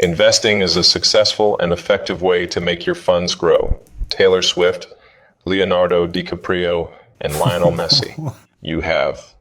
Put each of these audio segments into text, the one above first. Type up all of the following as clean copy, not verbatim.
Investing is a successful and effective way to make your funds grow. Taylor Swift, Leonardo DiCaprio, and Lionel Messi. You have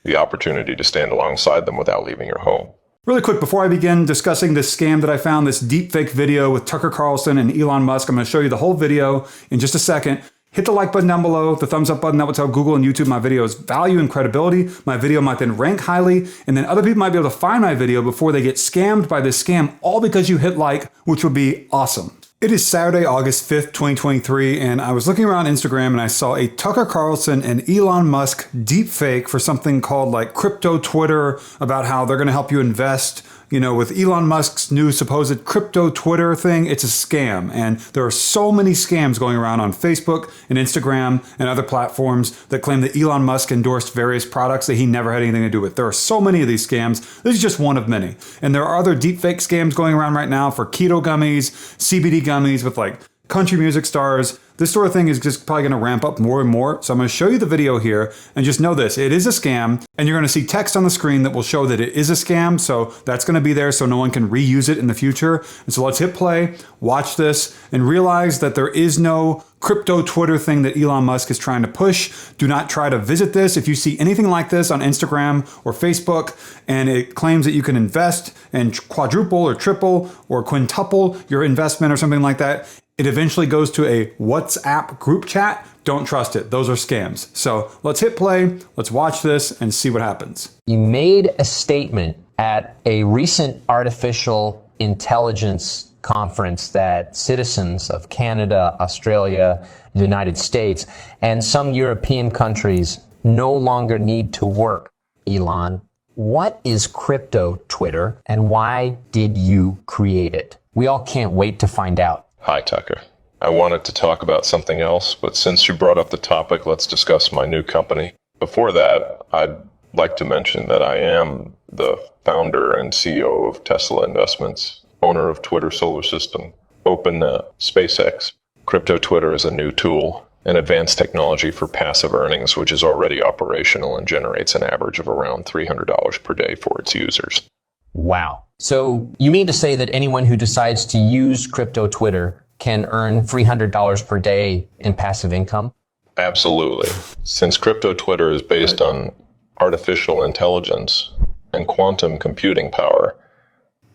the opportunity to stand alongside them without leaving your home. Really quick, before I begin discussing this scam that I found, this deepfake video with Tucker Carlson and Elon Musk, I'm going to show you the whole video in just a second. Hit the like button down below, the thumbs up button. That will tell Google and YouTube my video's value and credibility. My video might then rank highly, and then other people might be able to find my video before they get scammed by this scam, all because you hit like, which would be awesome. It is Saturday, August 5th, 2023, and I was looking around Instagram and I saw a Tucker Carlson and Elon Musk deepfake for something called like crypto Twitter, about how they're going to help you invest. You know, with Elon Musk's new supposed crypto Twitter thing, it's a scam. And there are so many scams going around on Facebook and Instagram and other platforms that claim that Elon Musk endorsed various products that he never had anything to do with. There are so many of these scams. This is just one of many. And there are other deepfake scams going around right now for keto gummies, CBD gummies with like country music stars. This sort of thing is just probably going to ramp up more and more. So I'm going to show you the video here and just know this. It is a scam, and you're going to see text on the screen that will show that it is a scam. So that's going to be there so no one can reuse it in the future. And so let's hit play, watch this, and realize that there is no crypto Twitter thing that Elon Musk is trying to push. Do not try to visit this. If you see anything like this on Instagram or Facebook, and it claims that you can invest and quadruple or triple or quintuple your investment or something like that, it eventually goes to a WhatsApp group chat. Don't trust it. Those are scams. So let's hit play. Let's watch this and see what happens. You made a statement at a recent artificial intelligence conference that citizens of Canada, Australia, the United States, and some European countries no longer need to work. Elon, what is crypto Twitter and why did you create it? We all can't wait to find out. Hi, Tucker. I wanted to talk about something else, but since you brought up the topic, let's discuss my new company. Before that, I'd like to mention that I am the founder and CEO of Tesla Investments, owner of Twitter Solar System, OpenNet, SpaceX. Crypto Twitter is a new tool, an advanced technology for passive earnings, which is already operational and generates an average of around $300 per day for its users. Wow. So you mean to say that anyone who decides to use crypto Twitter can earn $300 per day in passive income? Absolutely. Since crypto Twitter is based on artificial intelligence and quantum computing power,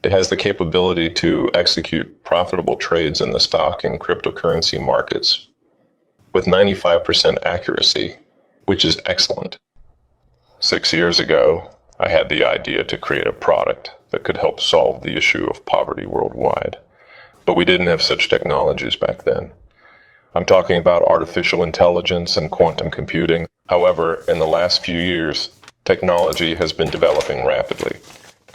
it has the capability to execute profitable trades in the stock and cryptocurrency markets with 95% accuracy, which is excellent. 6 years ago, I had the idea to create a product that could help solve the issue of poverty worldwide. But we didn't have such technologies back then. I'm talking about artificial intelligence and quantum computing. However, in the last few years, technology has been developing rapidly,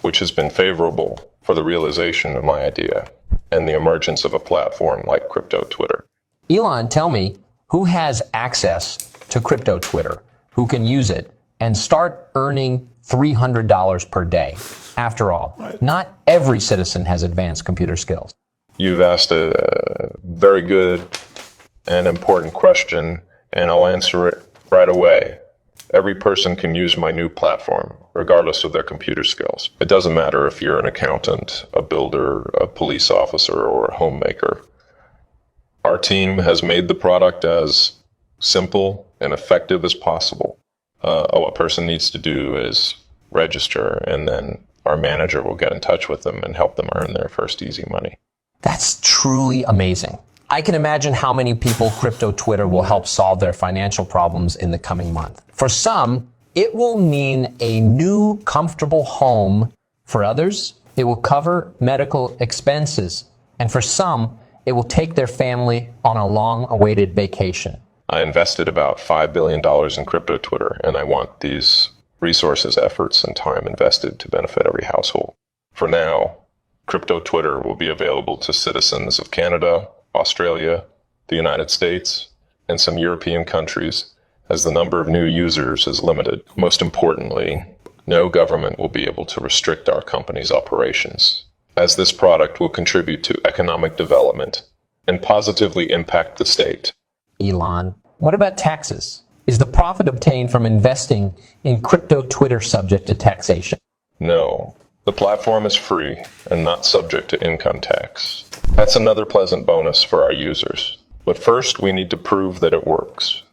which has been favorable for the realization of my idea and the emergence of a platform like crypto Twitter. Elon, tell me, who has access to crypto Twitter, who can use it and start earning $300 per day? After all, not every citizen has advanced computer skills. You've asked a very good and important question, and I'll answer it right away. Every person can use my new platform, regardless of their computer skills. It doesn't matter if you're an accountant, a builder, a police officer, or a homemaker. Our team has made the product as simple and effective as possible. All a person needs to do is register, and then our manager will get in touch with them and help them earn their first easy money. That's truly amazing. I can imagine how many people crypto Twitter will help solve their financial problems in the coming month. For some, it will mean a new, comfortable home. For others, it will cover medical expenses. And for some, it will take their family on a long-awaited vacation. I invested about $5 billion in crypto Twitter, and I want these resources, efforts, and time invested to benefit every household. For now, crypto Twitter will be available to citizens of Canada, Australia, the United States, and some European countries, as the number of new users is limited. Most importantly, no government will be able to restrict our company's operations, as this product will contribute to economic development and positively impact the state. Elon, what about taxes? Is the profit obtained from investing in crypto Twitter subject to taxation? No. The The platform is free and not subject to income tax. That's another pleasant bonus for our users. But first, we need to prove that it works.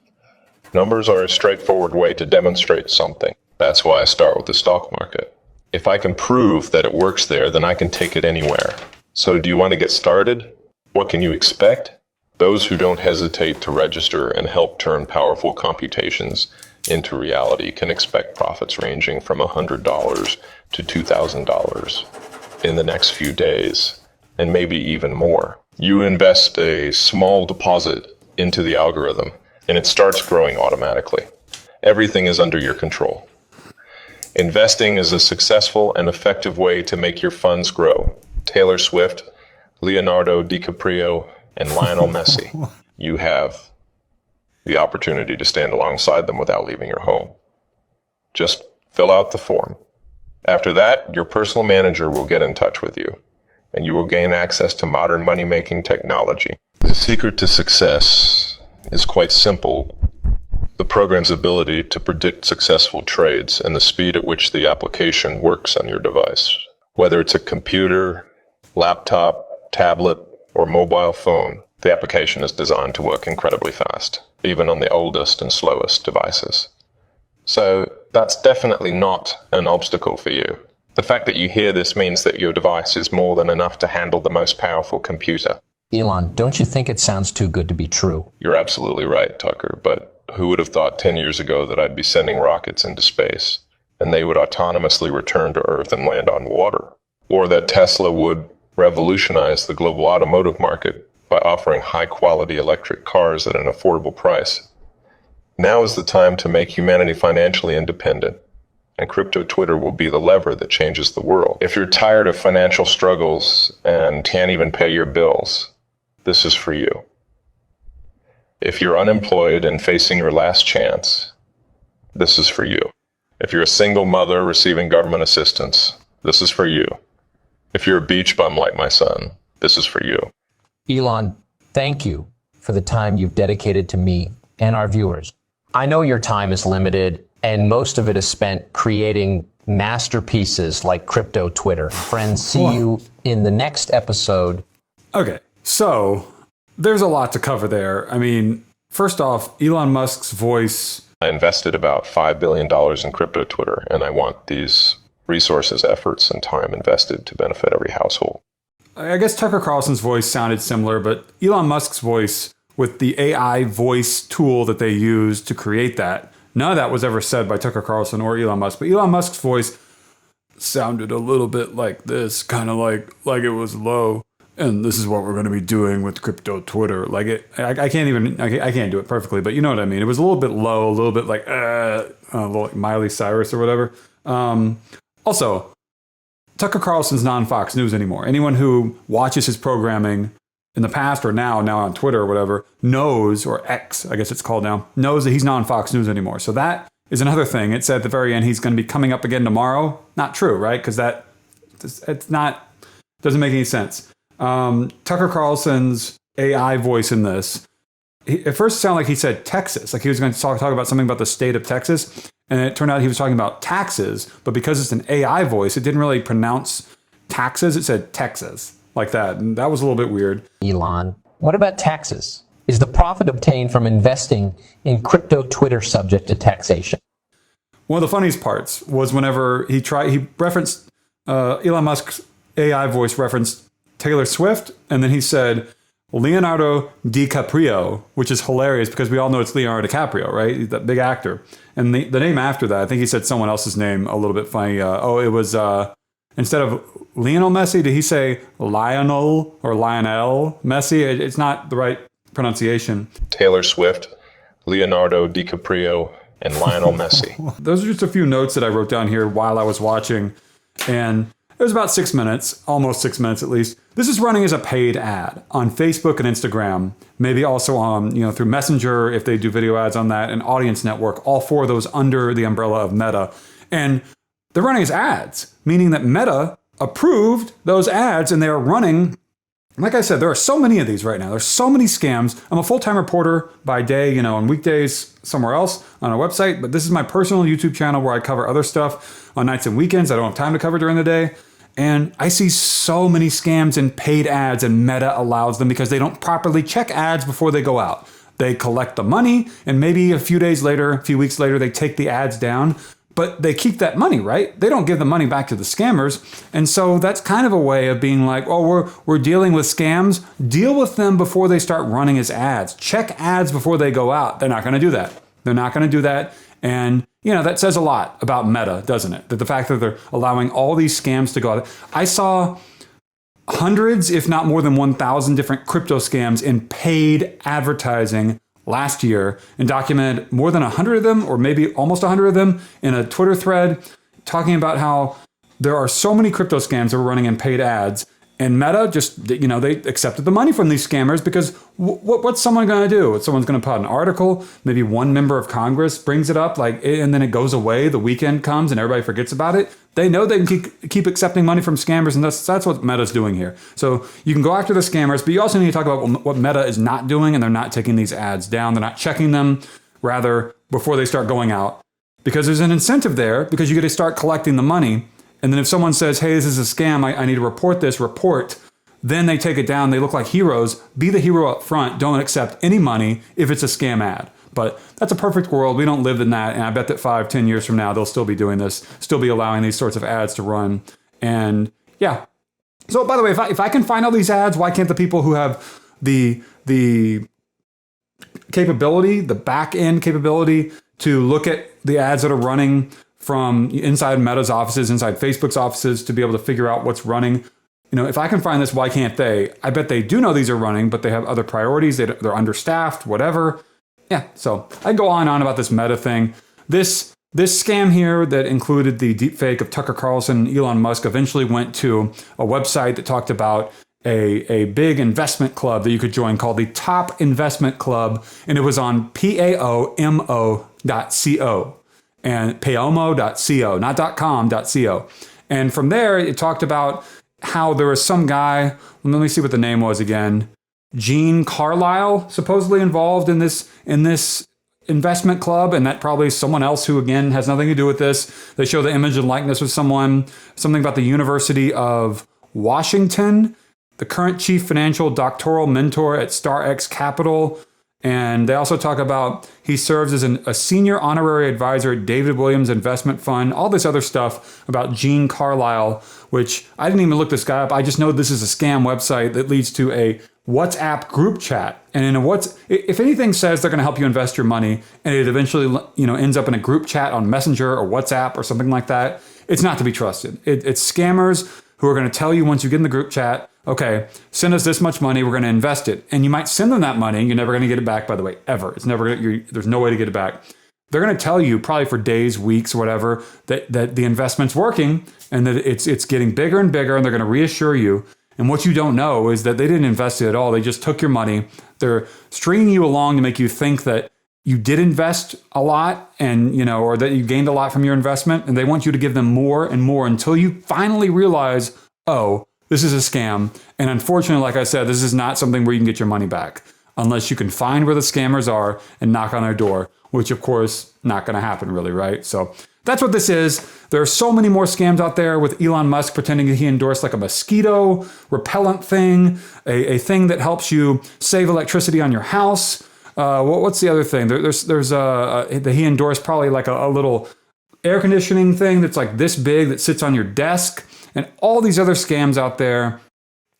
Numbers are a straightforward way to demonstrate something. That's why I start with the stock market. If I can prove that it works there, then I can take it anywhere. So do you want to get started? What can you expect? Those who don't hesitate to register and help turn powerful computations into reality can expect profits ranging from $100 to $2,000 in the next few days, and maybe even more. You invest a small deposit into the algorithm, and it starts growing automatically. Everything is under your control. Investing is a successful and effective way to make your funds grow. Taylor Swift, Leonardo DiCaprio, and Lionel Messi. You have the opportunity to stand alongside them without leaving your home. Just fill out the form. After that, your personal manager will get in touch with you, and you will gain access to modern money-making technology. The secret to success is quite simple. The program's ability to predict successful trades and the speed at which the application works on your device. Whether it's a computer, laptop, tablet, or mobile phone, the application is designed to work incredibly fast, even on the oldest and slowest devices. So that's definitely not an obstacle for you. The fact that you hear this means that your device is more than enough to handle the most powerful computer. Elon, don't you think it sounds too good to be true? You're absolutely right, Tucker, but who would have thought 10 years ago that I'd be sending rockets into space and they would autonomously return to Earth and land on water? Or that Tesla would revolutionize the global automotive market by offering high-quality electric cars at an affordable price. Now is the time to make humanity financially independent, and crypto Twitter will be the lever that changes the world. If you're tired of financial struggles and can't even pay your bills, this is for you. If you're unemployed and facing your last chance, this is for you. If you're a single mother receiving government assistance, this is for you. If you're a beach bum like my son, this is for you. Elon, thank you for the time you've dedicated to me and our viewers. I know your time is limited, and most of it is spent creating masterpieces like crypto Twitter. Friends, see you in the next episode. Okay, so there's a lot to cover there. I mean, first off, Elon Musk's voice. I invested about $5 billion in crypto Twitter, and I want these resources, efforts, and time invested to benefit every household. I guess Tucker Carlson's voice sounded similar, but Elon Musk's voice with the AI voice tool that they used to create that, none of that was ever said by Tucker Carlson or Elon Musk. But Elon Musk's voice sounded a little bit like this, kind of like it was low. And this is what we're going to be doing with crypto Twitter. Like I can't do it perfectly, but you know what I mean. It was a little bit low, a little bit like like Miley Cyrus or whatever. Also, Tucker Carlson's non-Fox News anymore. Anyone who watches his programming in the past or now on Twitter or whatever, knows, or X, I guess it's called now, knows that he's non-Fox News anymore. So that is another thing. It said at the very end he's going to be coming up again tomorrow. Not true, right? Because doesn't make any sense. Tucker Carlson's AI voice in this, at first it sounded like he said Texas, like he was going to talk about something about the state of Texas, and it turned out he was talking about taxes, but because it's an AI voice, it didn't really pronounce taxes, it said Texas, like that, and that was a little bit weird. Elon, what about taxes? Is the profit obtained from investing in crypto Twitter subject to taxation? One of the funniest parts was whenever he referenced, Elon Musk's AI voice referenced Taylor Swift, and then he said Leonardo DiCaprio, which is hilarious because we all know it's Leonardo DiCaprio, right? He's that big actor. And the name after that, I think he said someone else's name a little bit funny. It was, instead of Lionel Messi, did he say Lionel or Lionel Messi? It's not the right pronunciation. Taylor Swift, Leonardo DiCaprio, and Lionel Messi. Those are just a few notes that I wrote down here while I was watching. And it was about 6 minutes, almost 6 minutes at least. This is running as a paid ad on Facebook and Instagram, maybe also on, through Messenger if they do video ads on that, and Audience Network, all four of those under the umbrella of Meta. And they're running as ads, meaning that Meta approved those ads and they're running. Like I said, there are so many of these right now. There's so many scams. I'm a full-time reporter by day, on weekdays somewhere else on a website, but this is my personal YouTube channel where I cover other stuff on nights and weekends I don't have time to cover during the day. And I see so many scams in paid ads, and Meta allows them because they don't properly check ads before they go out. They collect the money, and maybe a few days later, a few weeks later, they take the ads down, but they keep that money, right? They don't give the money back to the scammers. And so that's kind of a way of being like, oh, we're dealing with scams. Deal with them before they start running as ads. Check ads before they go out. They're not going to do that. They're not going to do that. And, that says a lot about Meta, doesn't it? That the fact that they're allowing all these scams to go out. I saw hundreds, if not more than 1,000 different crypto scams in paid advertising last year, and documented more than 100 of them, or maybe almost 100 of them, in a Twitter thread talking about how there are so many crypto scams that are running in paid ads. And Meta just, they accepted the money from these scammers because what's someone going to do? Someone's going to put out an article, maybe one member of Congress brings it up, and then it goes away, the weekend comes and everybody forgets about it. They know they can keep accepting money from scammers, and that's what Meta's doing here. So you can go after the scammers, but you also need to talk about what Meta is not doing, and they're not taking these ads down. They're not checking them, rather, before they start going out. Because there's an incentive there, because you get to start collecting the money. And then if someone says, hey, this is a scam, I need to report this, then they take it down. They look like heroes. Be the hero up front. Don't accept any money if it's a scam ad. But that's a perfect world. We don't live in that. And I bet that 5-10 years from now, they'll still be doing this, still be allowing these sorts of ads to run. And yeah. So by the way, if I can find all these ads, why can't the people who have the capability, the back end capability to look at the ads that are running from inside Meta's offices, inside Facebook's offices, to be able to figure out what's running? If I can find this, why can't they? I bet they do know these are running, but they have other priorities. They're understaffed, whatever. Yeah, so I go on and on about this Meta thing. This scam here that included the deepfake of Tucker Carlson and Elon Musk eventually went to a website that talked about a big investment club that you could join called the Top Investment Club, and it was on paomo.co. And paomo.co, not .com.co. And from there, it talked about how there was some guy, let me see what the name was again, Gene Carlyle, supposedly involved in this investment club, and that probably someone else who, again, has nothing to do with this. They show the image and likeness of something about the University of Washington, the current chief financial doctoral mentor at StarX Capital. And they also talk about he serves as a senior honorary advisor at David Williams Investment Fund, all this other stuff about Gene Carlyle, which I didn't even look this guy up. I just know this is a scam website that leads to a WhatsApp group chat. And if anything says they're going to help you invest your money, and it eventually ends up in a group chat on Messenger or WhatsApp or something like that, it's not to be trusted. It's scammers who are going to tell you once you get in the group chat, okay, send us this much money, we're going to invest it. And you might send them that money, you're never going to get it back, by the way, ever. There's no way to get it back. They're going to tell you probably for days, weeks, whatever, that the investment's working and that it's getting bigger and bigger, and they're going to reassure you. And what you don't know is that they didn't invest it at all. They just took your money. They're stringing you along to make you think that you did invest a lot or that you gained a lot from your investment, and they want you to give them more and more until you finally realize, oh, this is a scam. And unfortunately, like I said, this is not something where you can get your money back unless you can find where the scammers are and knock on their door, which of course, not going to happen really, right? So that's what this is. There are so many more scams out there with Elon Musk pretending that he endorsed like a mosquito repellent thing, a thing that helps you save electricity on your house. What's the other thing? There's that he endorsed probably like a little air conditioning thing that's like this big that sits on your desk, and all these other scams out there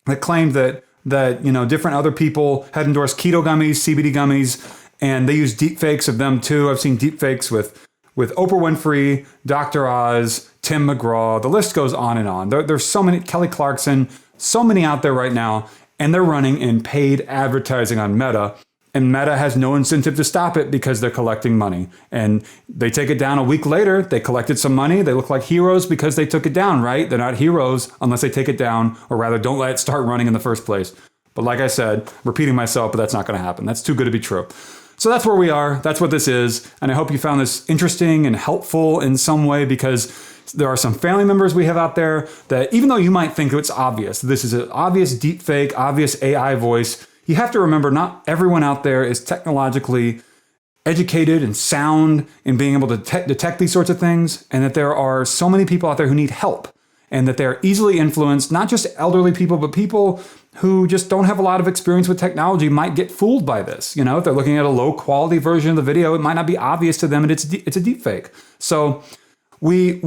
that claimed that different other people had endorsed keto gummies, CBD gummies, and they use deepfakes of them too. I've seen deepfakes with Oprah Winfrey, Dr. Oz, Tim McGraw. The list goes on and on. There's so many, Kelly Clarkson, so many out there right now, and they're running in paid advertising on Meta. And Meta has no incentive to stop it because they're collecting money. And they take it down a week later. They collected some money. They look like heroes because they took it down, right? They're not heroes unless they take it down, or rather don't let it start running in the first place. But like I said, repeating myself, but that's not going to happen. That's too good to be true. So that's where we are. That's what this is. And I hope you found this interesting and helpful in some way, because there are some family members we have out there that, even though you might think it's obvious, this is an obvious deepfake, obvious AI voice, you have to remember not everyone out there is technologically educated and sound in being able to detect these sorts of things, and that there are so many people out there who need help. and that they're easily influenced. Not just elderly people, but people who just don't have a lot of experience with technology might get fooled by this. You know, if they're looking at a low quality version of the video, it might not be obvious to them, and it's a deep fake. So we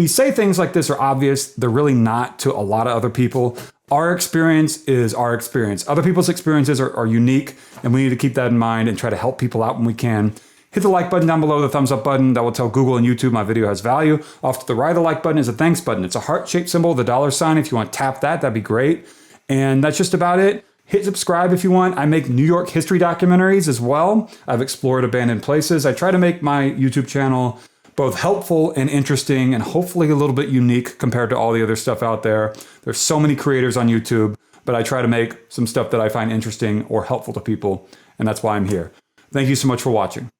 say things like this are obvious. They're really not to a lot of other people. Our experience is our experience. Other people's experiences are unique, and we need to keep that in mind and try to help people out when we can. Hit the like button down below, the thumbs up button. That will tell Google and YouTube my video has value. Off to the right of the like button is a thanks button. It's a heart-shaped symbol, the $sign. If you want to tap that, that'd be great. And that's just about it. Hit subscribe if you want. I make New York history documentaries as well. I've explored abandoned places. I try to make my YouTube channel both helpful and interesting, and hopefully a little bit unique compared to all the other stuff out there. There's so many creators on YouTube, but I try to make some stuff that I find interesting or helpful to people, and that's why I'm here. Thank you so much for watching.